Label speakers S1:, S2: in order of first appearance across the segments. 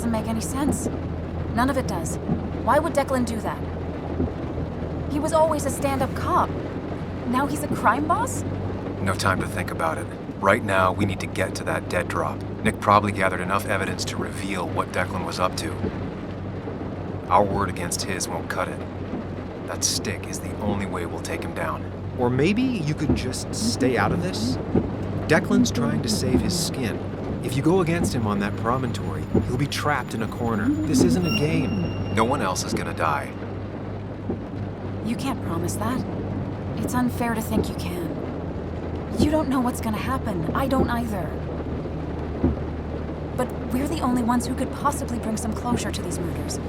S1: doesn't make any sense. None of it does. Why would Declan do that? He was always a stand-up cop. Now he's a crime boss?
S2: No time to think about it. Right now, we need to get to that dead drop. Nick probably gathered enough evidence to reveal what Declan was up to. Our word against his won't cut it. That stick is the only way we'll take him down.
S3: Or maybe you could just stay out of this? Declan's trying to save his skin. If you go against him on that promontory, he'll be trapped in a corner. This isn't a game.
S2: No one else is gonna die.
S1: You can't promise that. It's unfair to think you can. You don't know what's gonna happen. I don't either. But we're the only ones who could possibly bring some closure to these murders.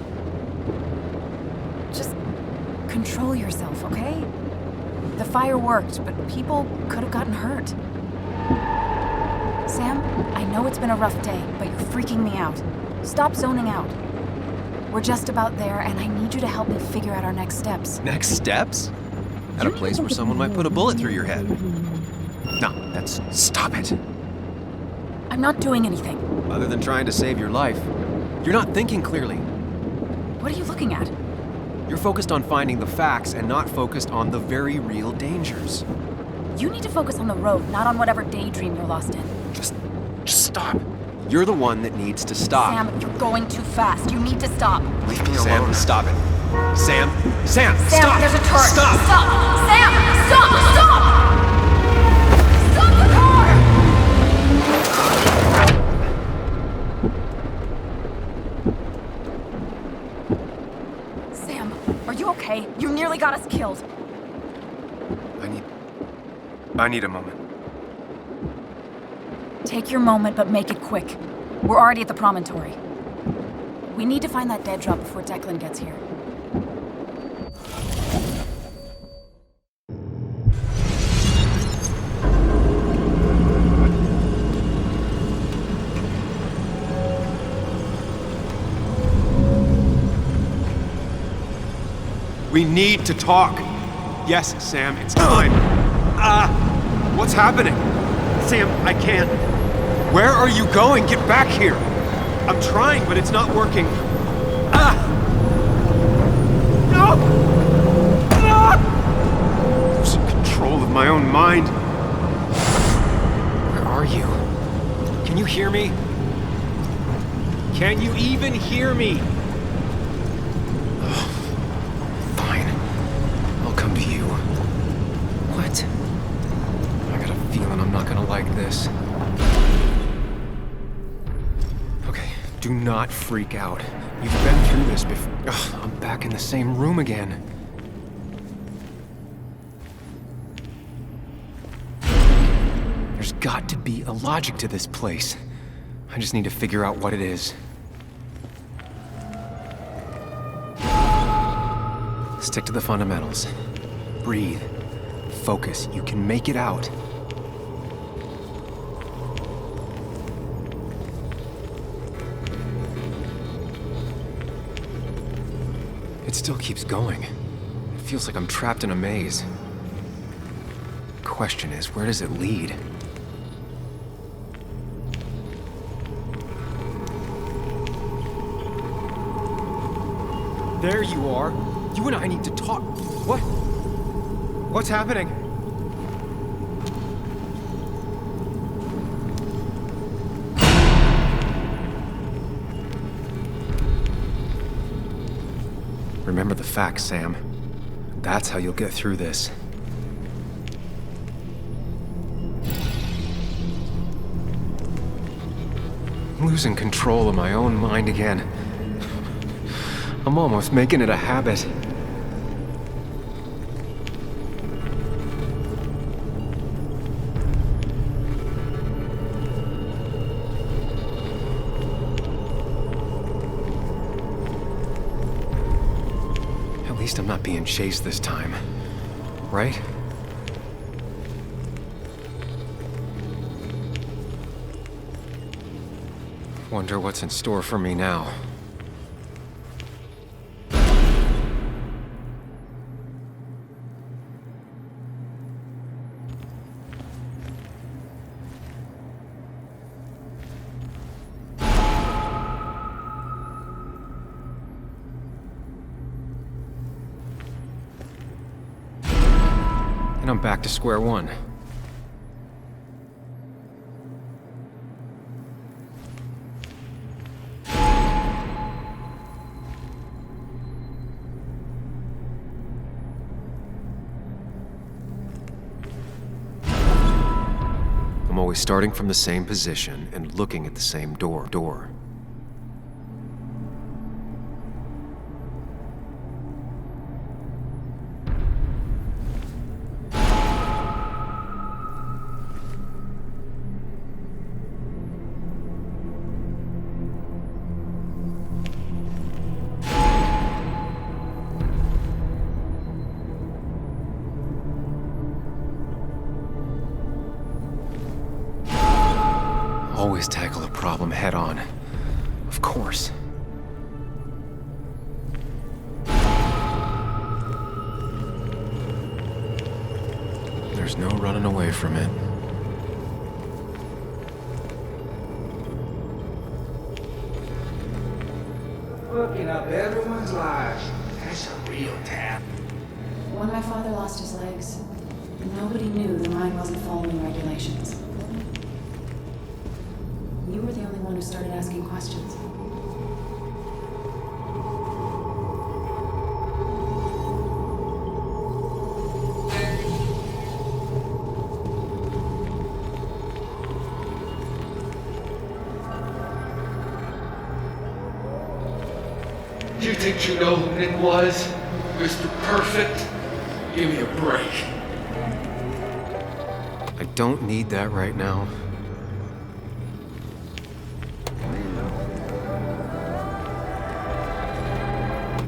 S1: Just control yourself, okay? The fire worked, but people could have gotten hurt. Sam, I know it's been a rough day, but you're freaking me out. Stop zoning out. We're just about there, and I need you to help me figure out our next steps.
S3: Next steps? At a place where someone might put a bullet through your head. No, that's... Stop it.
S1: I'm not doing anything.
S3: Other than trying to save your life, you're not thinking clearly.
S1: What are you looking at?
S3: You're focused on finding the facts and not focused on the very real dangers.
S1: You need to focus on the road, not on whatever daydream you're lost in.
S3: Just stop. You're the one that needs to stop.
S1: Sam, you're going too fast. You need to stop.
S3: Leave me alone. Sam, stop it. Sam,
S1: Sam,
S3: stop!
S1: There's a turret.
S3: Stop!
S1: Stop! Sam, stop! Stop! Stop the car! Sam, are you okay? You nearly got us killed.
S2: I need a moment.
S1: Take your moment, but make it quick. We're already at the promontory. We need to find that dead drop before Declan gets here.
S3: We need to talk. Yes, Sam, it's time. What's happening? Sam, I can't. Where are you going? Get back here. I'm trying, but it's not working. No! Losing control of my own mind. Where are you? Can you hear me? Can you even hear me? Fine. I'll come to you. What? I got a feeling I'm not gonna like this. Okay, do not freak out. You've been through this before. Ugh, I'm back in the same room again. There's got to be a logic to this place. I just need to figure out what it is. Stick to the fundamentals. Breathe. Focus. You can make it out. It still keeps going. It feels like I'm trapped in a maze. Question is, where does it lead? There you are. You and I need to talk. What? What's happening? Remember the facts, Sam. That's how you'll get through this. I'm losing control of my own mind again. I'm almost making it a habit. At least I'm not being chased this time, right? Wonder what's in store for me now.
S2: And I'm back to square one. I'm always starting from the same position and looking at the same door. Always tackle a problem head on. Of course. There's no running away from it.
S4: Fucking up everyone's lives. That's a real tap.
S1: When my father lost his legs, nobody knew the mine wasn't following regulations. You were the only one who started asking questions.
S4: You think you know who Nick was? Mr. Perfect? Give me a break.
S2: I don't need that right now.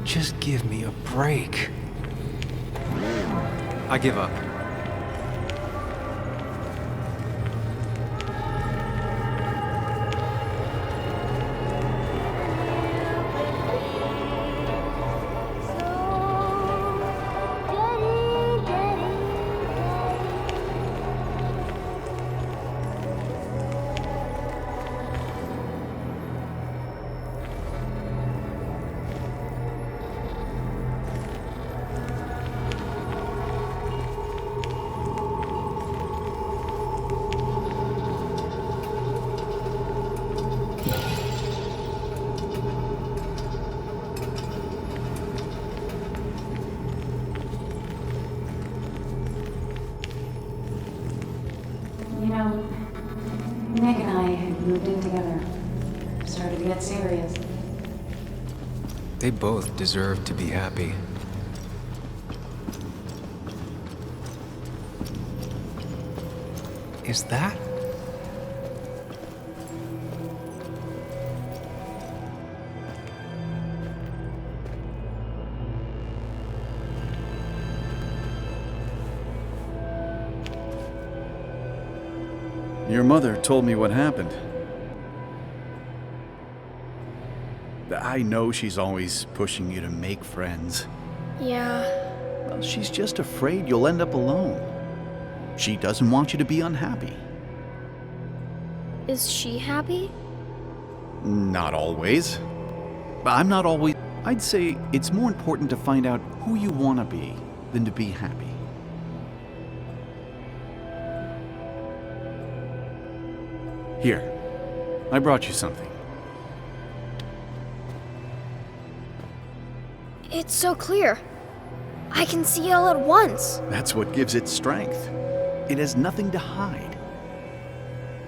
S2: Just give me a break. I give up.
S1: You know, Nick and I had moved in together. Started to get serious.
S2: They both deserve to be happy. Is that?
S5: Your mother told me what happened. I know she's always pushing you to make friends.
S6: Yeah.
S5: Well, she's just afraid you'll end up alone. She doesn't want you to be unhappy.
S6: Is she happy?
S5: Not always. I'm not always. I'd say it's more important to find out who you want to be than to be happy. Here, I brought you something.
S6: It's so clear. I can see it all at once.
S5: That's what gives it strength. It has nothing to hide.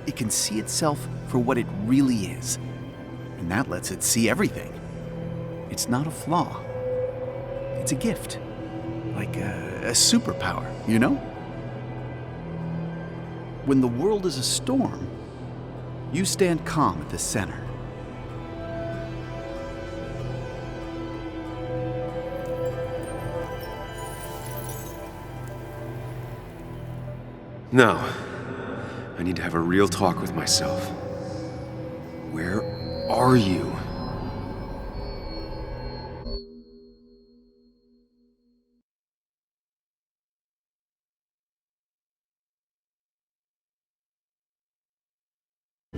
S5: It can see itself for what it really is, and that lets it see everything. It's not a flaw. It's a gift. Like a superpower, you know? When the world is a storm, you stand calm at the center.
S2: No. I need to have a real talk with myself. Where are you?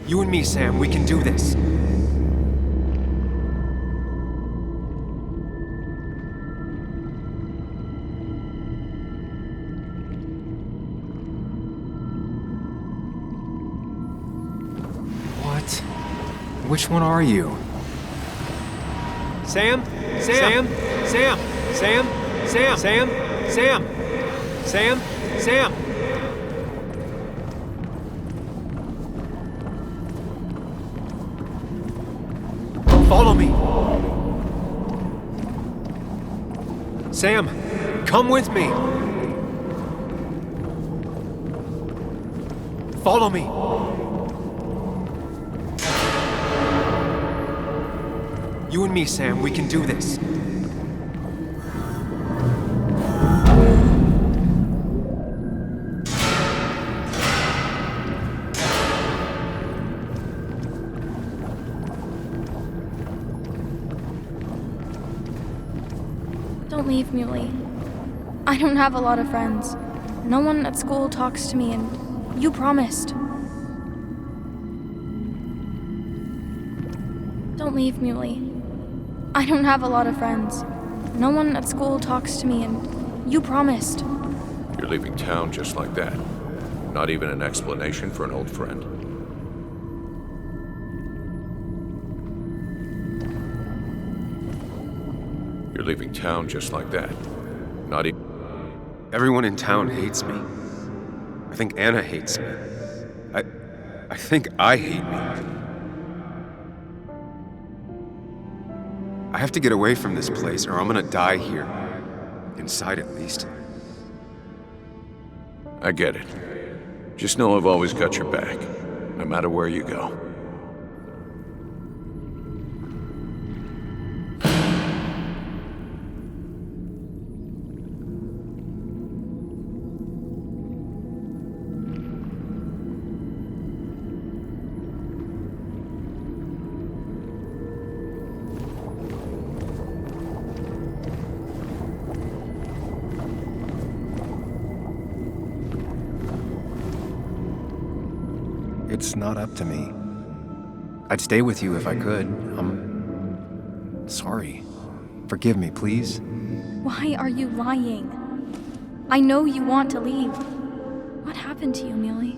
S2: You and me, Sam, we can do this. What? Which one are you?
S3: Sam? Sam? Sam? Sam? Sam? Sam? Sam? Sam? Sam? Follow me! Sam, come with me! Follow me! You and me, Sam, we can do this.
S6: Don't leave, Muley. I don't have a lot of friends. No one at school talks to me, and you promised. Don't leave, Muley. I don't have a lot of friends. No one at school talks to me, and you promised.
S7: You're leaving town just like that. Not even an explanation for an old friend. You're leaving town just like that. Not even...
S3: Everyone in town hates me. I think Anna hates me. I think I hate me. I have to get away from this place or I'm gonna die here. Inside at least.
S7: I get it. Just know I've always got your back, no matter where you go.
S2: It's not up to me. I'd stay with you if I could. I'm sorry. Forgive me, please.
S6: Why are you lying? I know you want to leave. What happened to you, Muley?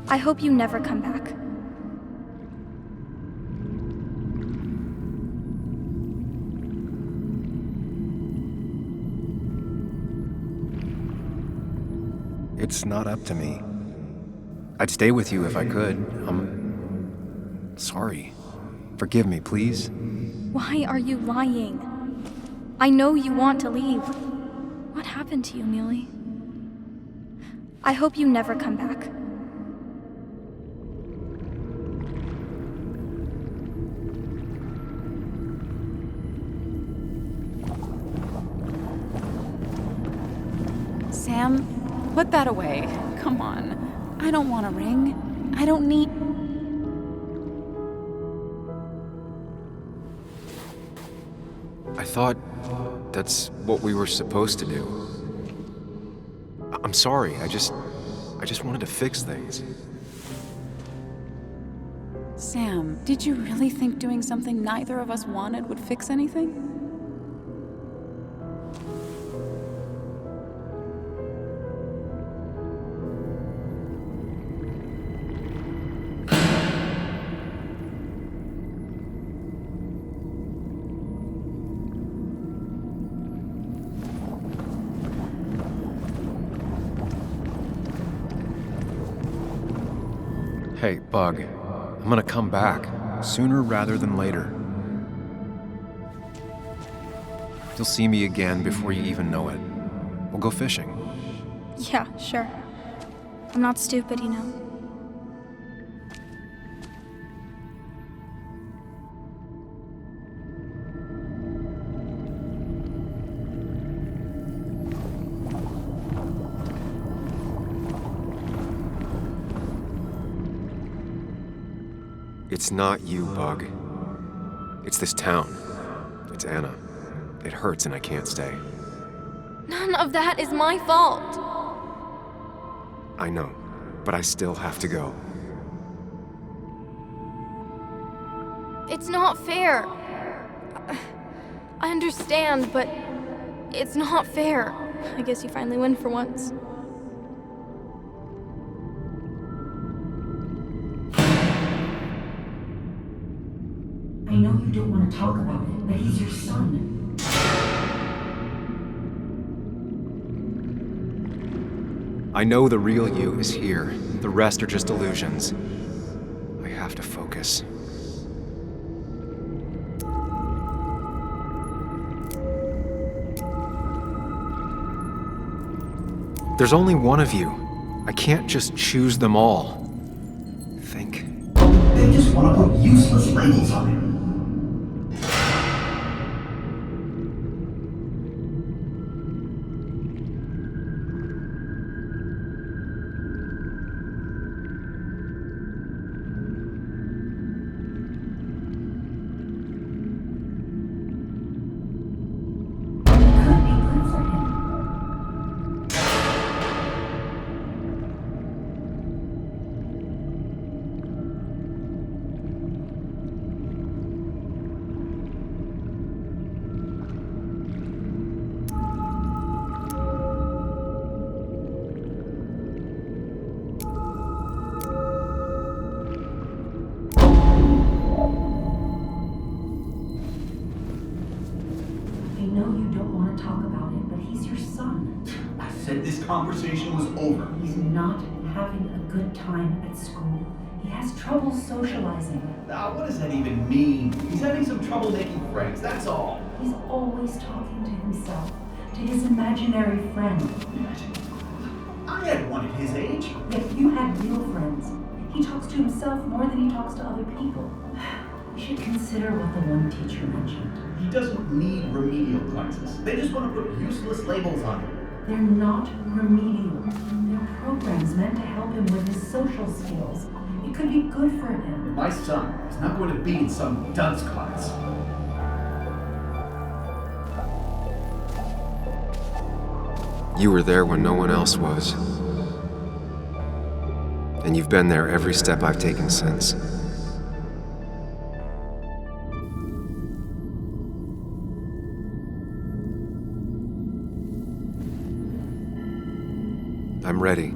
S6: I hope you never come back.
S2: It's not up to me. I'd stay with you if I could. I'm sorry. Forgive me, please.
S6: Why are you lying? I know you want to leave. What happened to you, Muley? I hope you never come back.
S1: Sam, put that away. Come on. I don't want a ring. I don't need...
S2: I thought that's what we were supposed to do. I'm sorry. I just wanted to fix things.
S1: Sam, did you really think doing something neither of us wanted would fix anything?
S2: Hey, Bug. I'm gonna come back. Sooner rather than later. You'll see me again before you even know it. We'll go fishing.
S6: Yeah, sure. I'm not stupid, you know.
S2: It's not you, Bug. It's this town. It's Anna. It hurts and I can't stay.
S6: None of that is my fault.
S2: I know, but I still have to go.
S6: It's not fair. I understand, but it's not fair. I guess you finally win for once.
S8: I know you don't want to talk about it, but he's your son.
S2: I know the real you is here. The rest are just illusions. I have to focus. There's only one of you. I can't just choose them all. Think.
S9: They just want to put useless labels on him.
S8: Could be good for him. I know you don't want to talk about it, but he's your son.
S9: I said this conversation was over.
S8: He's not having a good time at school. He has trouble socializing.
S9: What does that even mean? He's having some trouble making friends, that's all.
S8: He's always talking to himself, to his imaginary friend.
S9: I had one at his age.
S8: Yet you had real friends. He talks to himself more than he talks to other people. We should consider what the one teacher mentioned.
S9: He doesn't need remedial classes. They just want to put useless labels on him.
S8: They're not remedial. They're programs meant to help him with his social skills. It could be good for him.
S9: My son is not going to be in some dunce class.
S2: You were there when no one else was. And you've been there every step I've taken since. I'm ready.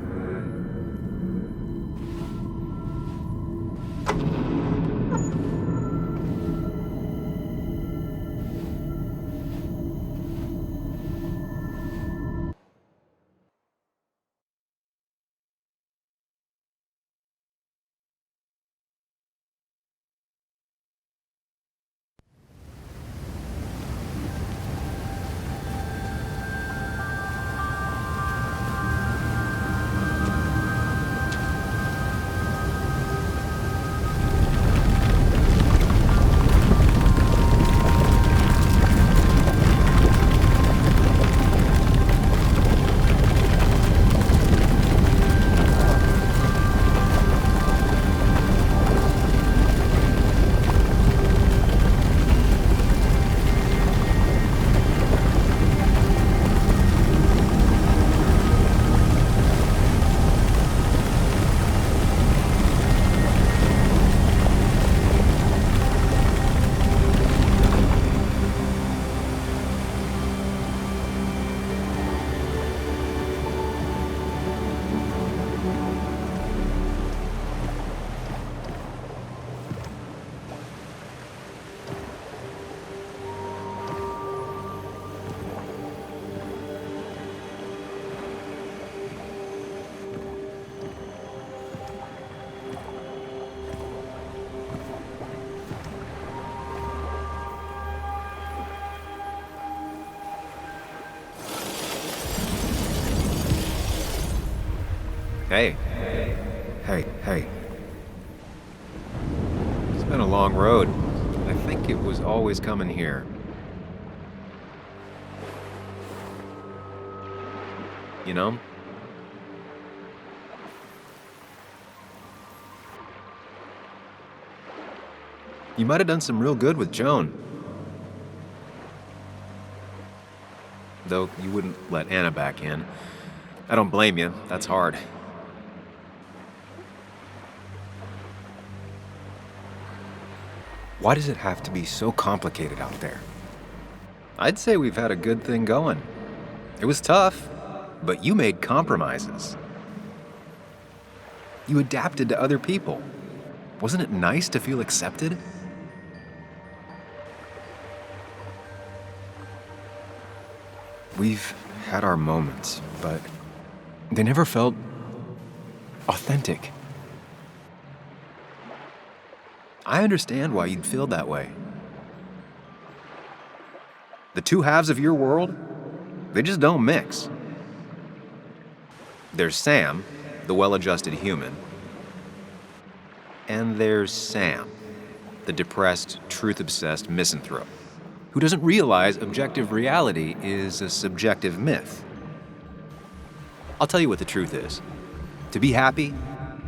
S2: Hey. Hey. It's been a long road. I think it was always coming here. You know? You might have done some real good with Joan. Though you wouldn't let Anna back in. I don't blame you. That's hard. Why does it have to be so complicated out there? I'd say we've had a good thing going. It was tough, but you made compromises. You adapted to other people. Wasn't it nice to feel accepted? We've had our moments, but they never felt authentic. I understand why you'd feel that way. The two halves of your world, they just don't mix. There's Sam, the well-adjusted human, and there's Sam, the depressed, truth-obsessed misanthrope, who doesn't realize objective reality is a subjective myth. I'll tell you what the truth is. To be happy,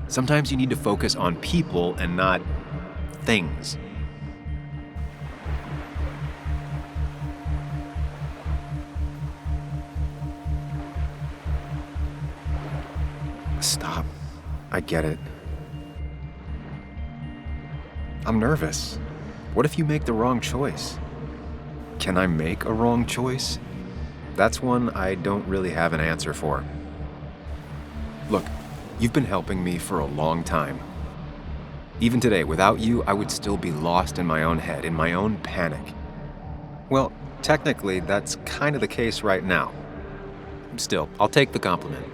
S2: sometimes you need to focus on people and not things. Stop. I get it. I'm nervous. What if you make the wrong choice? Can I make a wrong choice? That's one I don't really have an answer for. Look, you've been helping me for a long time. Even today, without you, I would still be lost in my own head, in my own panic. Well, technically, that's kind of the case right now. Still, I'll take the compliment.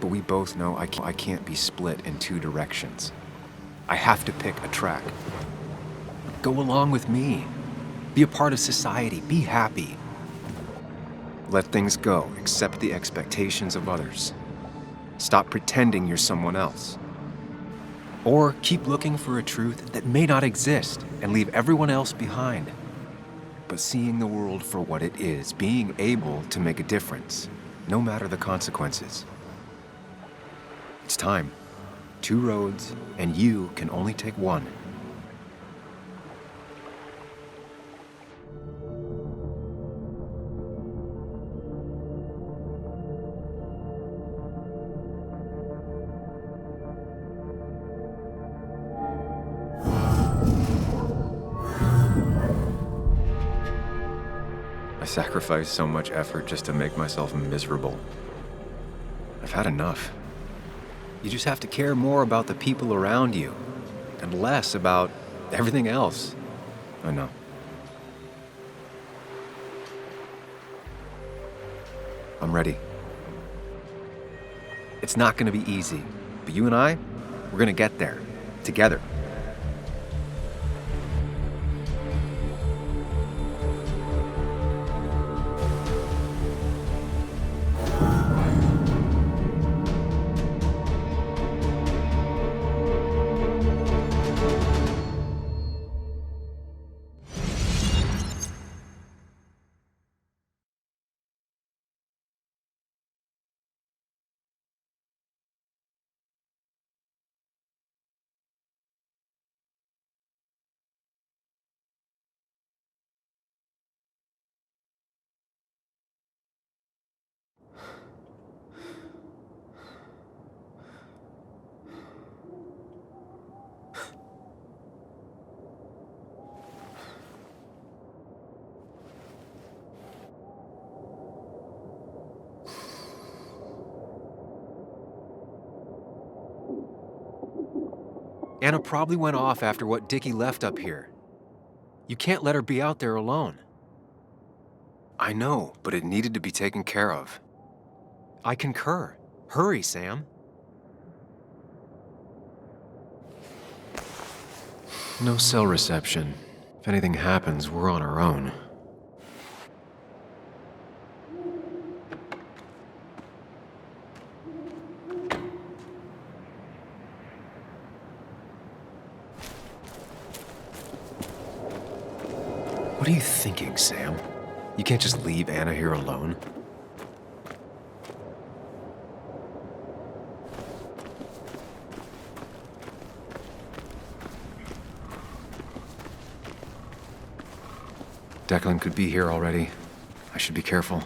S2: But we both know I can't be split in two directions. I have to pick a track. Go along with me. Be a part of society. Be happy. Let things go. Accept the expectations of others. Stop pretending you're someone else. Or keep looking for a truth that may not exist and leave everyone else behind. But seeing the world for what it is, being able to make a difference, no matter the consequences. It's time. 2 roads, and you can only take one. I sacrificed so much effort just to make myself miserable. I've had enough. You just have to care more about the people around you and less about everything else. I know. I'm ready. It's not going to be easy, but you and I, we're going to get there together. Anna probably went off after what Dickie left up here. You can't let her be out there alone. I know, but it needed to be taken care of. I concur. Hurry, Sam. No cell reception. If anything happens, we're on our own. What are you thinking, Sam? You can't just leave Anna here alone. Declan could be here already. I should be careful.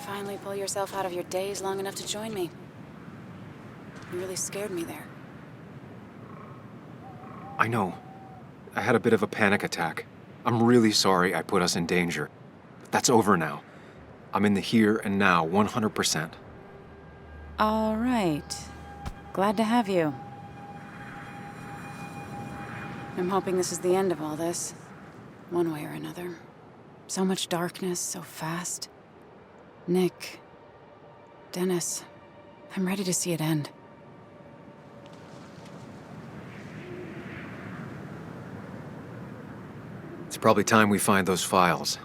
S1: Finally pull yourself out of your daze long enough to join me. You really scared me there.
S2: I know. I had a bit of a panic attack. I'm really sorry I put us in danger. But that's over now. I'm in the here and now, 100%.
S1: All right. Glad to have you. I'm hoping this is the end of all this. One way or another. So much darkness, so fast. Nick. Dennis. I'm ready to see it end.
S2: It's probably time we find those files.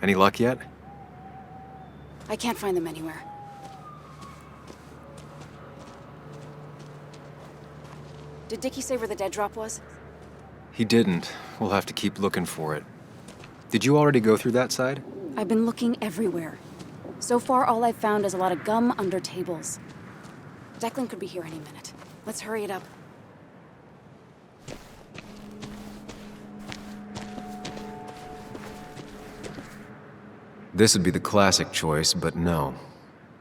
S2: Any luck yet?
S1: I can't find them anywhere. Did Dickie say where the dead drop was?
S2: He didn't. We'll have to keep looking for it. Did you already go through that side?
S1: I've been looking everywhere. So far, all I've found is a lot of gum under tables. Declan could be here any minute. Let's hurry it up.
S2: This would be the classic choice, but no.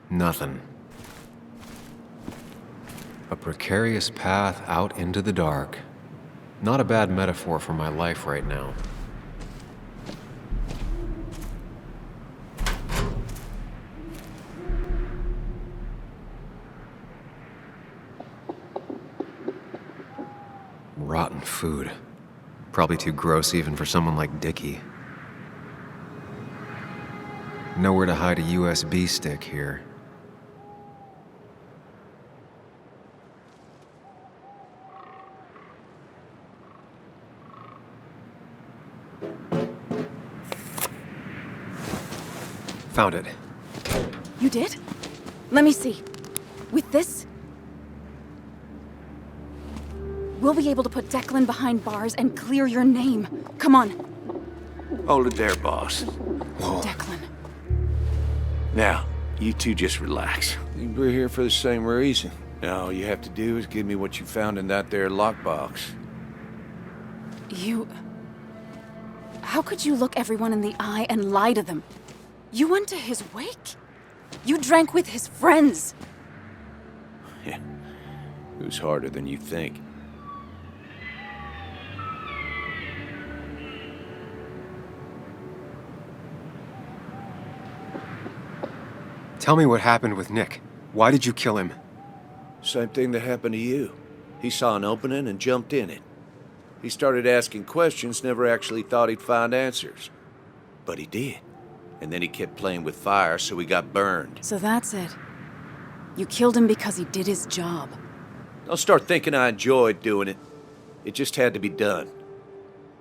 S2: Nothing. A precarious path out into the dark. Not a bad metaphor for my life right now. Rotten food. Probably too gross even for someone like Dickie. Nowhere to hide a USB stick here. Found it.
S1: You did? Let me see. With this, we'll be able to put Declan behind bars and clear your name. Come on.
S10: Hold it there, boss.
S1: Declan.
S10: Now, you two just relax.
S11: We're here for the same reason.
S10: Now, all you have to do is give me what you found in that there lockbox.
S1: You... How could you look everyone in the eye and lie to them? You went to his wake? You drank with his friends.
S10: Yeah, it was harder than you think.
S2: Tell me what happened with Nick. Why did you kill him?
S10: Same thing that happened to you. He saw an opening and jumped in it. He started asking questions, never actually thought he'd find answers. But he did. And then he kept playing with fire, so he got burned.
S1: So that's it. You killed him because he did his job.
S10: Don't start thinking I enjoyed doing it. It just had to be done.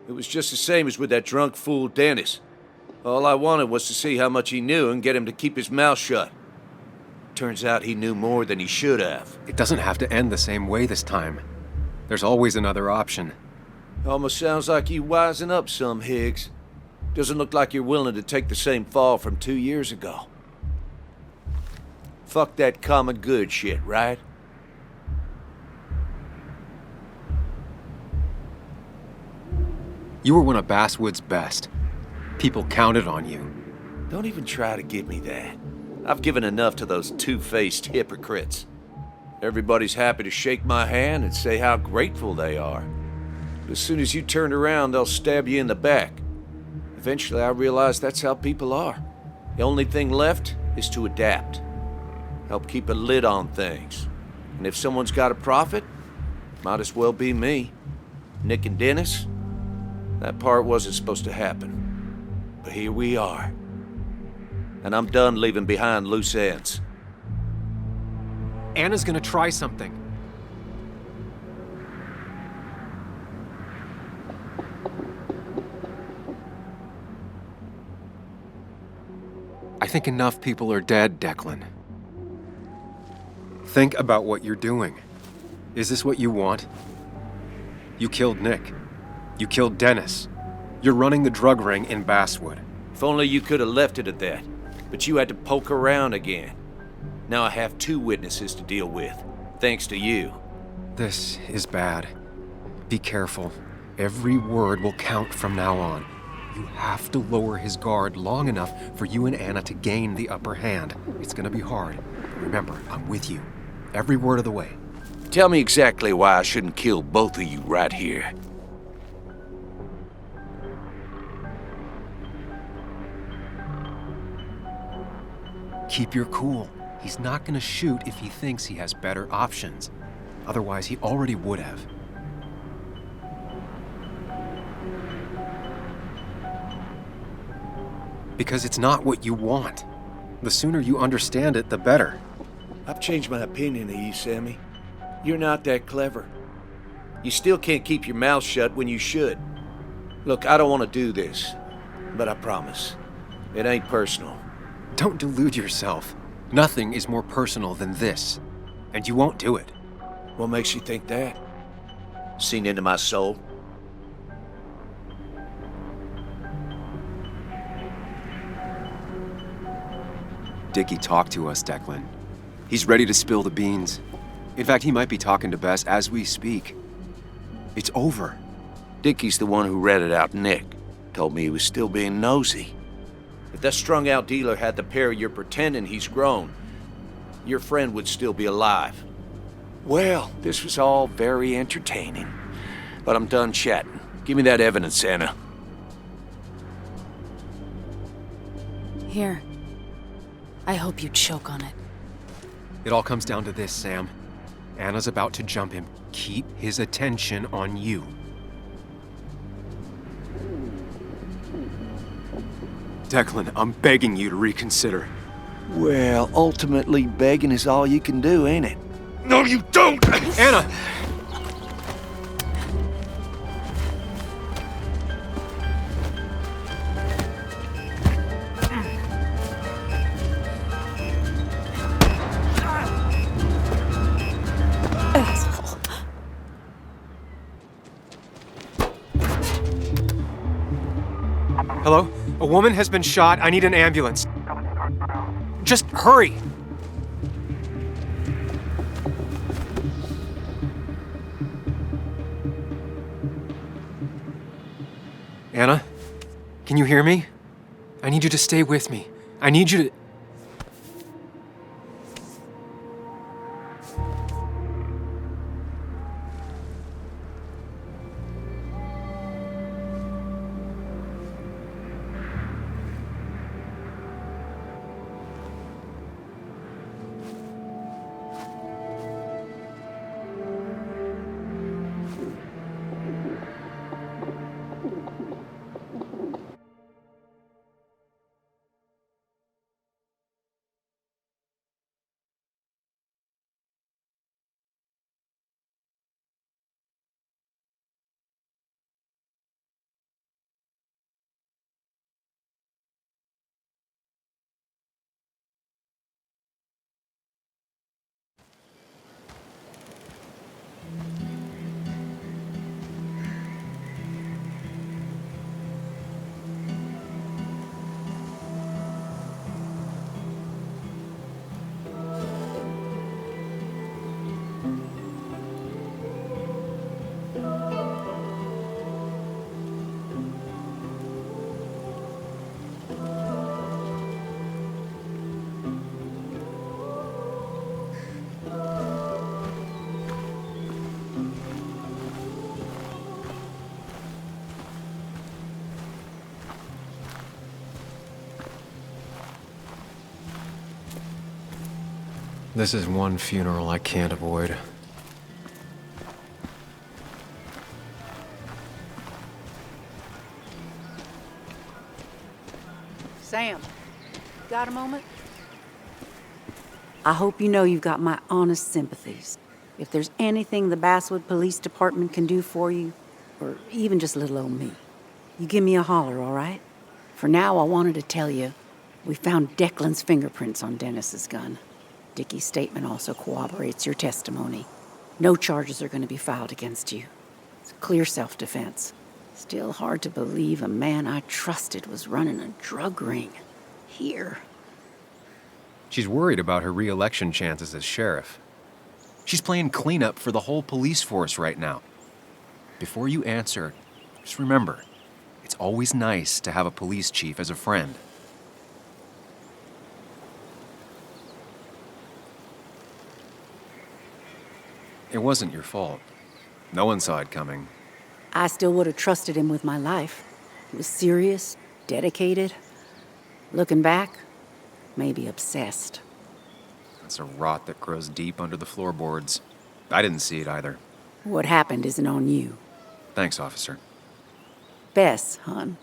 S10: It was just the same as with that drunk fool Dennis. All I wanted was to see how much he knew and get him to keep his mouth shut. Turns out he knew more than he should have.
S2: It doesn't have to end the same way this time. There's always another option.
S10: Almost sounds like you wising up some, Higgs. Doesn't look like you're willing to take the same fall from 2 years ago. Fuck that common good shit, right?
S2: You were one of Basswood's best. People counted on you.
S10: Don't even try to give me that. I've given enough to those two-faced hypocrites. Everybody's happy to shake my hand and say how grateful they are. But as soon as you turn around, they'll stab you in the back. Eventually, I realized that's how people are. The only thing left is to adapt. Help keep a lid on things. And if someone's got a profit, might as well be me. Nick and Dennis, that part wasn't supposed to happen. But here we are. And I'm done leaving behind loose ends.
S2: Anna's gonna try something. I think enough people are dead, Declan. Think about what you're doing. Is this what you want? You killed Nick. You killed Dennis. You're running the drug ring in Basswood.
S10: If only you could have left it at that. But you had to poke around again. Now I have 2 witnesses to deal with, thanks to you.
S2: This is bad. Be careful. Every word will count from now on. You have to lower his guard long enough for you and Anna to gain the upper hand. It's gonna be hard. But remember, I'm with you. Every word of the way.
S10: Tell me exactly why I shouldn't kill both of you right here.
S2: Keep your cool. He's not gonna shoot if he thinks he has better options. Otherwise, he already would have. Because it's not what you want. The sooner you understand it, the better.
S10: I've changed my opinion of you, Sammy. You're not that clever. You still can't keep your mouth shut when you should. Look, I don't want to do this, but I promise. It ain't personal.
S2: Don't delude yourself. Nothing is more personal than this. And you won't do it.
S10: What makes you think that? Seen into my soul?
S2: Dickie talked to us, Declan. He's ready to spill the beans. In fact, he might be talking to Bess as we speak. It's over.
S10: Dickie's the one who ratted out Nick. Told me he was still being nosy. If that strung-out dealer had the pair you're pretending he's grown, your friend would still be alive. Well, this was all very entertaining. But I'm done chatting. Give me that evidence, Anna.
S1: Here. I hope you choke on it.
S2: It all comes down to this, Sam. Anna's about to jump him. Keep his attention on you. Declan, I'm begging you to reconsider.
S10: Well, ultimately, begging is all you can do, ain't it? No, you don't!
S2: Anna!
S1: Asshole.
S2: Hello? A woman has been shot. I need an ambulance. Just hurry! Anna? Can you hear me? I need you to stay with me. I need you to... This is one funeral I can't avoid.
S12: Sam, got a moment? I hope you know you've got my honest sympathies. If there's anything the Basswood Police Department can do for you, or even just little old me, you give me a holler, all right? For now, I wanted to tell you, we found Declan's fingerprints on Dennis's gun. Dickie's statement also corroborates your testimony. No charges are going to be filed against you. It's clear self-defense. Still hard to believe a man I trusted was running a drug ring. Here.
S2: She's worried about her re-election chances as sheriff. She's playing cleanup for the whole police force right now. Before you answer, just remember, it's always nice to have a police chief as a friend. It wasn't your fault. No one saw it coming.
S12: I still would have trusted him with my life. He was serious, dedicated. Looking back, maybe obsessed.
S2: That's a rot that grows deep under the floorboards. I didn't see it either.
S12: What happened isn't on you.
S2: Thanks, officer.
S12: Bess, hon.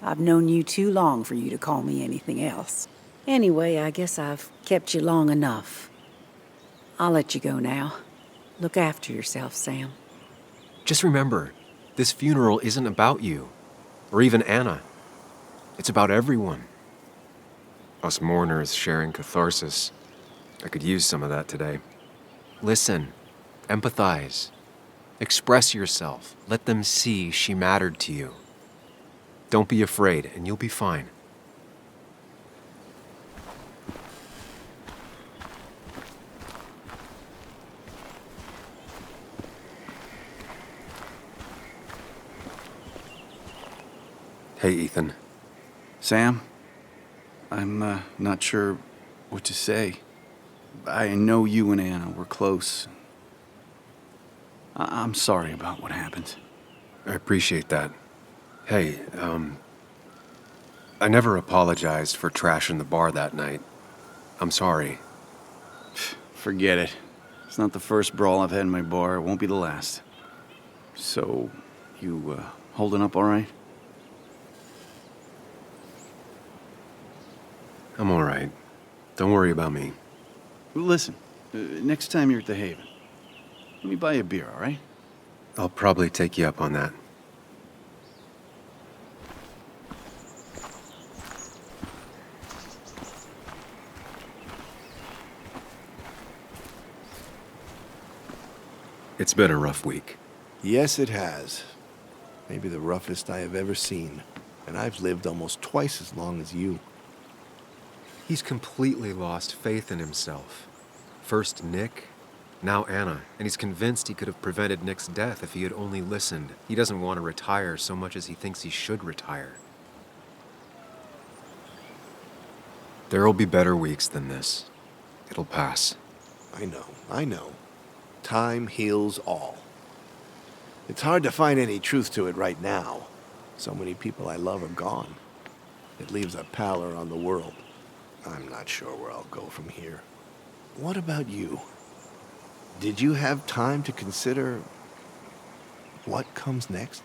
S12: I've known you too long for you to call me anything else. Anyway, I guess I've kept you long enough. I'll let you go now. Look after yourself, Sam.
S2: Just remember, this funeral isn't about you, or even Anna. It's about everyone. Us mourners sharing catharsis. I could use some of that today. Listen, empathize, express yourself. Let them see she mattered to you. Don't be afraid, and you'll be fine. Hey, Ethan.
S5: Sam, I'm not sure what to say. I know you and Anna were close. I'm sorry about what happened.
S2: I appreciate that. Hey, I never apologized for trashing the bar that night. I'm sorry.
S5: Forget it. It's not the first brawl I've had in my bar. It won't be the last. So, you holding up all right?
S2: I'm all right. Don't worry about me.
S5: Listen, next time you're at the Haven, let me buy you a beer, all right?
S2: I'll probably take you up on that. It's been a rough week.
S13: Yes, it has. Maybe the roughest I have ever seen. And I've lived almost twice as long as you.
S2: He's completely lost faith in himself. First Nick, now Anna, and he's convinced he could have prevented Nick's death if he had only listened. He doesn't want to retire so much as he thinks he should retire. There'll be better weeks than this. It'll pass.
S13: I know. Time heals all. It's hard to find any truth to it right now. So many people I love are gone. It leaves a pallor on the world. I'm not sure where I'll go from here. What about you? Did you have time to consider what comes next?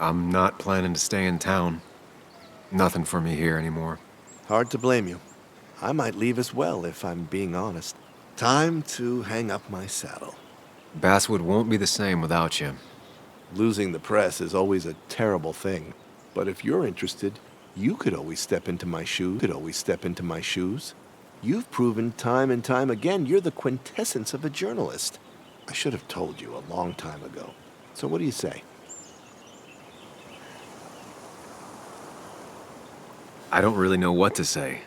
S2: I'm not planning to stay in town. Nothing for me here anymore.
S13: Hard to blame you. I might leave as well, if I'm being honest. Time to hang up my saddle.
S2: Basswood won't be the same without you.
S13: Losing the press is always a terrible thing. But if you're interested, you could always step into my shoes. You've proven time and time again you're the quintessence of a journalist. I should have told you a long time ago. So what do you say?
S2: I don't really know what to say.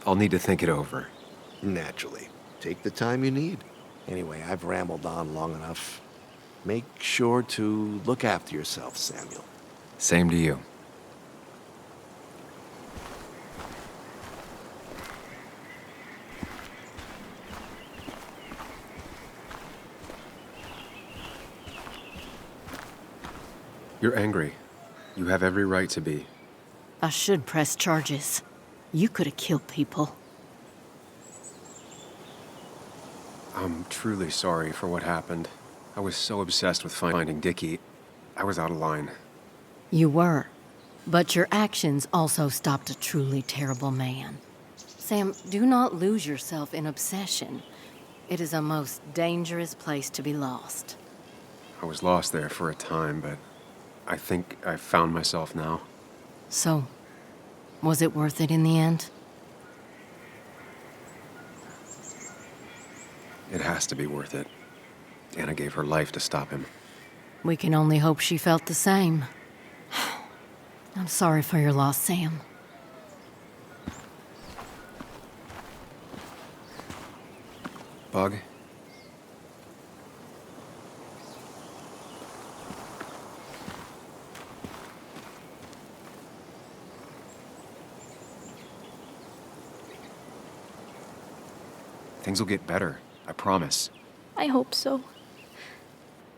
S2: I'll need to think it over.
S13: Naturally. Take the time you need. Anyway, I've rambled on long enough. Make sure to look after yourself, Samuel.
S2: Same to you. You're angry. You have every right to be.
S14: I should press charges. You could have killed people.
S2: I'm truly sorry for what happened. I was so obsessed with finding Dickie. I was out of line.
S14: You were. But your actions also stopped a truly terrible man. Sam, do not lose yourself in obsession. It is a most dangerous place to be lost.
S2: I was lost there for a time, but I think I've found myself now.
S14: So, was it worth it in the end?
S2: It has to be worth it. Anna gave her life to stop him.
S14: We can only hope she felt the same. I'm sorry for your loss, Sam.
S2: Bug? Things will get better, I promise.
S6: I hope so.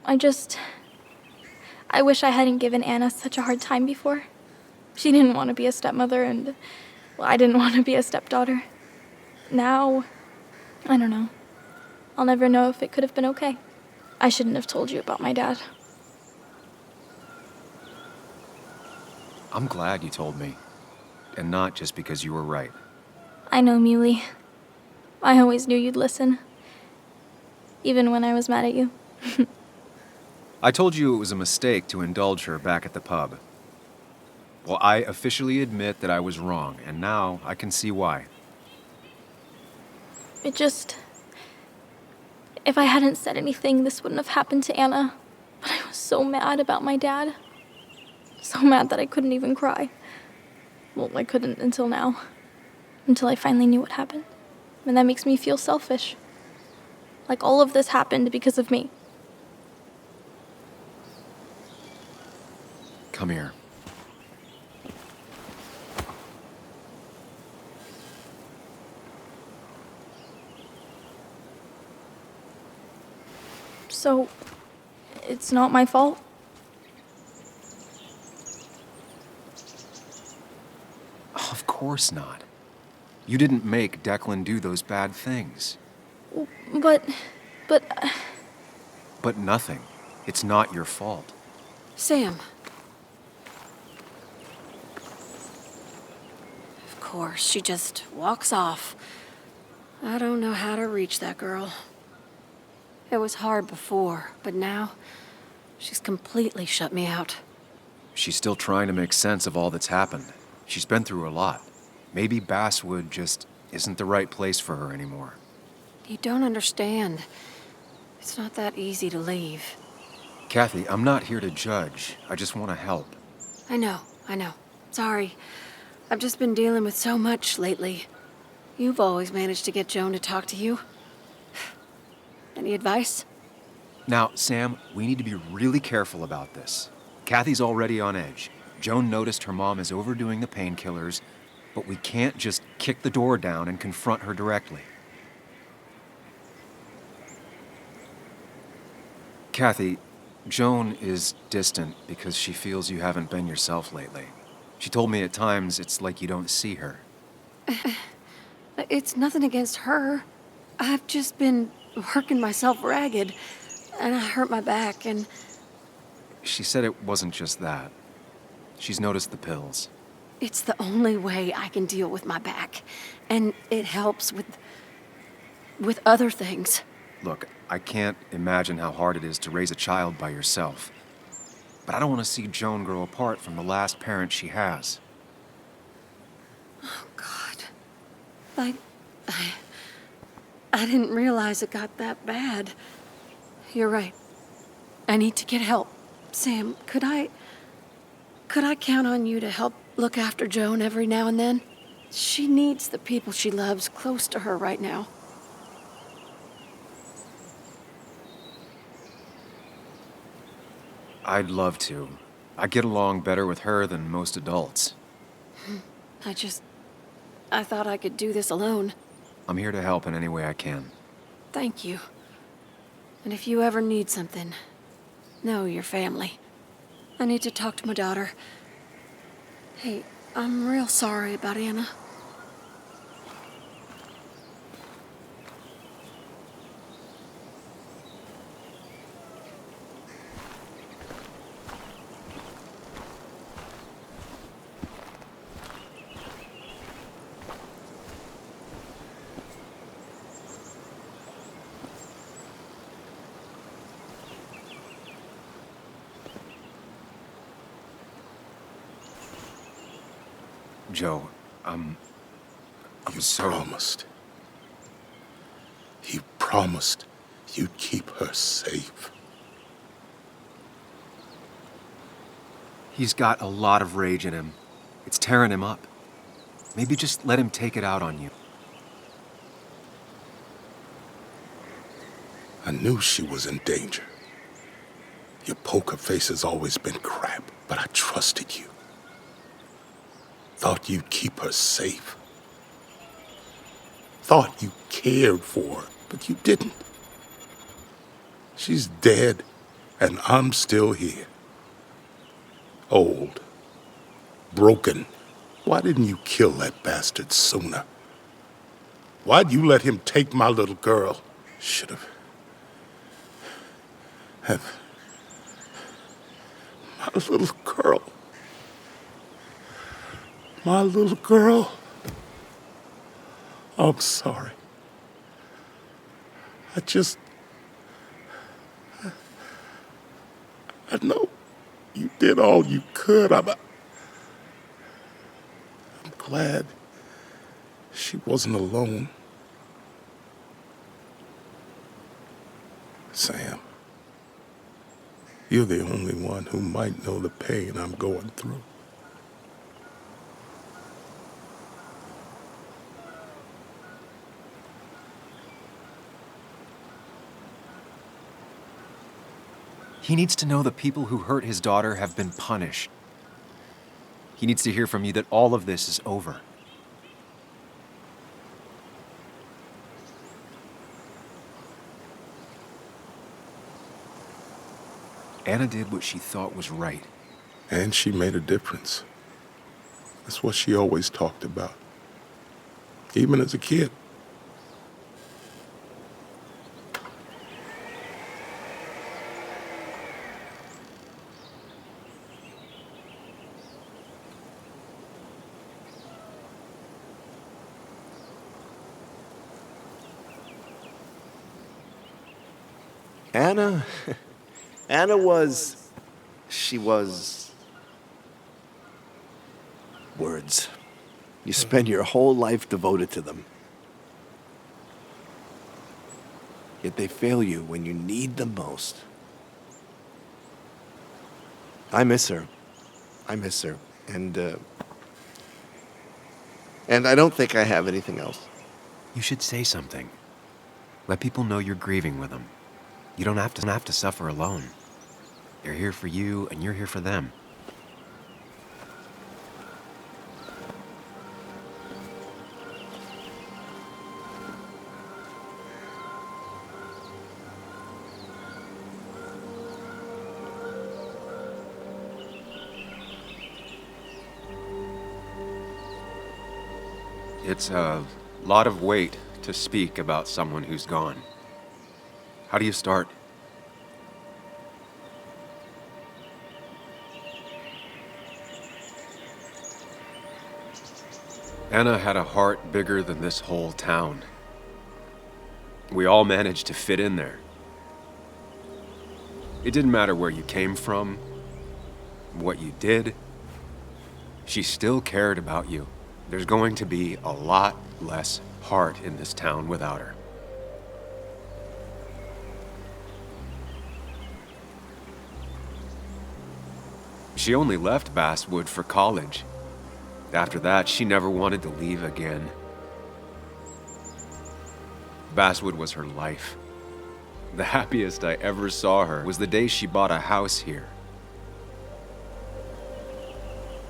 S6: I wish I hadn't given Anna such a hard time before. She didn't want to be a stepmother, and Well, I didn't want to be a stepdaughter. Now, I don't know. I'll never know if it could have been okay. I shouldn't have told you about my dad.
S2: I'm glad you told me. And not just because you were right.
S6: I know, Muley. I always knew you'd listen. Even when I was mad at you.
S2: I told you it was a mistake to indulge her back at the pub. Well, I officially admit that I was wrong, and now I can see why.
S6: If I hadn't said anything, this wouldn't have happened to Anna. But I was so mad about my dad. So mad that I couldn't even cry. Well, I couldn't until now. Until I finally knew what happened. And that makes me feel selfish. Like all of this happened because of me.
S2: Come here.
S6: So, it's not my fault?
S2: Of course not. You didn't make Declan do those bad things.
S6: But...
S2: But nothing. It's not your fault.
S14: Sam. Of course, she just walks off. I don't know how to reach that girl. It was hard before, but now she's completely shut me out.
S2: She's still trying to make sense of all that's happened. She's been through a lot. Maybe Basswood just isn't the right place for her anymore.
S14: You don't understand. It's not that easy to leave.
S2: Kathy, I'm not here to judge. I just want to help.
S14: I know. Sorry. I've just been dealing with so much lately. You've always managed to get Joan to talk to you. Any advice?
S2: Now, Sam, we need to be really careful about this. Kathy's already on edge. Joan noticed her mom is overdoing the painkillers, but we can't just kick the door down and confront her directly. Kathy, Joan is distant because she feels you haven't been yourself lately. She told me at times it's like you don't see her.
S14: It's nothing against her. I've just been working myself ragged, and I hurt my back, and...
S2: She said it wasn't just that. She's noticed the pills.
S14: It's the only way I can deal with my back, and it helps with other things.
S2: Look, I can't imagine how hard it is to raise a child by yourself. But I don't want to see Joan grow apart from the last parent she has.
S14: Oh, God. I didn't realize it got that bad. You're right. I need to get help. Sam, could I count on you to help look after Joan every now and then? She needs the people she loves close to her right now.
S2: I'd love to. I get along better with her than most adults.
S14: I thought I could do this alone.
S2: I'm here to help in any way I can.
S14: Thank you. And if you ever need something, know your family. I need to talk to my daughter. Hey, I'm real sorry about Anna.
S2: Joe, I'm so...
S15: promised. You promised you'd keep her safe.
S2: He's got a lot of rage in him. It's tearing him up. Maybe just let him take it out on you.
S15: I knew she was in danger. Your poker face has always been crap, but I trusted you. Thought you'd keep her safe. Thought you cared for her, but you didn't. She's dead, and I'm still here. Old, broken, Why didn't you kill that bastard sooner? Why'd you let him take my little girl? Should have my little girl. My little girl. I'm sorry. I know you did all you could. I'm glad she wasn't alone. Sam, you're the only one who might know the pain I'm going through.
S2: He needs to know the people who hurt his daughter have been punished. He needs to hear from you that all of this is over. Anna did what she thought was right.
S15: And she made a difference. That's what she always talked about. Even as a kid.
S13: Anna was... She was... Words. You spend your whole life devoted to them. Yet they fail you when you need them most. I miss her. And I don't think I have anything else.
S2: You should say something. Let people know you're grieving with them. You don't have to suffer alone. They're here for you, and you're here for them. It's a lot of weight to speak about someone who's gone. How do you start? Anna had a heart bigger than this whole town. We all managed to fit in there. It didn't matter where you came from, what you did. She still cared about you. There's going to be a lot less heart in this town without her. She only left Basswood for college. After that, she never wanted to leave again. Basswood was her life. The happiest I ever saw her was the day she bought a house here.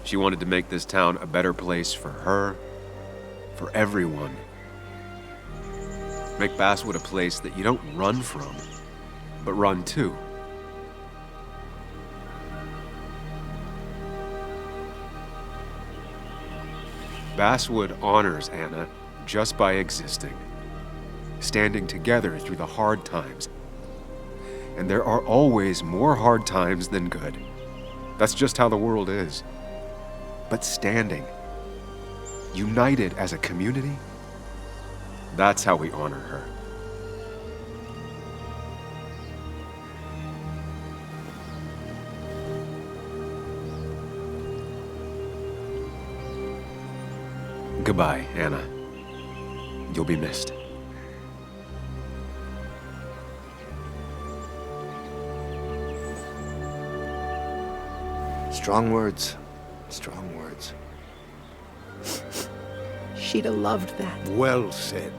S2: She wanted to make this town a better place for her, for everyone. Make Basswood a place that you don't run from, but run to. Basswood honors Anna just by existing, standing together through the hard times. And there are always more hard times than good. That's just how the world is. But standing, united as a community, that's how we honor her. Goodbye, Anna. You'll be missed.
S13: Strong words. Strong words. She'd have loved that.
S15: Well said.